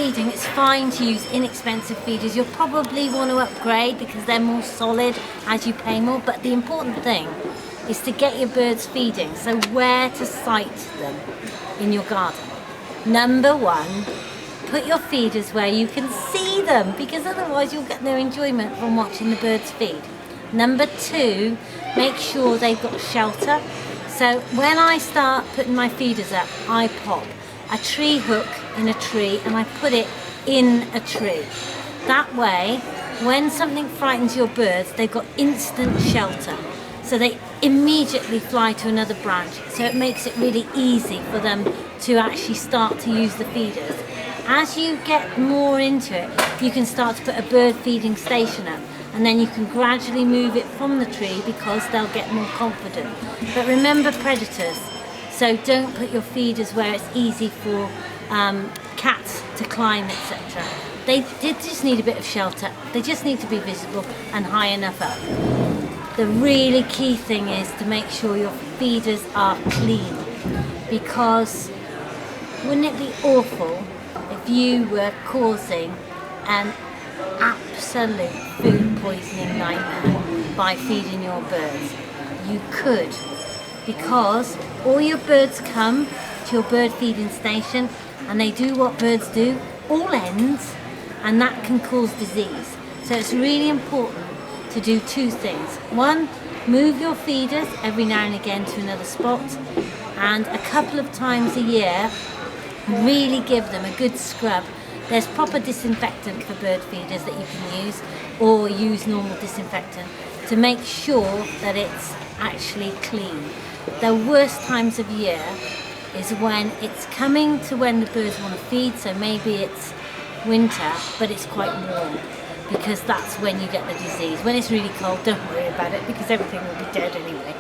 feeding, it's fine to use inexpensive feeders. You'll probably want to upgrade because they're more solid as you pay more, but the important thing is to get your birds feeding. So where to site them in your garden. Number one, put your feeders where you can see them, because otherwise you'll get no enjoyment from watching the birds feed. Number two, make sure they've got shelter. So when I start putting my feeders up, I pop a tree hook in a tree and I put it in a tree. That way, when something frightens your birds, they've got instant shelter. So they immediately fly to another branch. So it makes it really easy for them to actually start to use the feeders. As you get more into it, you can start to put a bird feeding station up, and then you can gradually move it from the tree because they'll get more confident. But remember predators, so don't put your feeders where it's easy for cats to climb, etc. They just need a bit of shelter. They just need to be visible and high enough up. The really key thing is to make sure your feeders are clean, because wouldn't it be awful if you were causing an absolute food poisoning nightmare by feeding your birds? You could, because all your birds come to your bird feeding station and they do what birds do, all ends, and that can cause disease. So it's really important to do two things. One, move your feeders every now and again to another spot, and a couple of times a year really give them a good scrub. There's proper disinfectant for bird feeders that you can use, or use normal disinfectant to make sure that it's actually clean. The worst times of year is when it's coming to when the birds want to feed, so maybe it's winter but it's quite warm, because that's when you get the disease. When it's really cold, don't worry about it because everything will be dead anyway.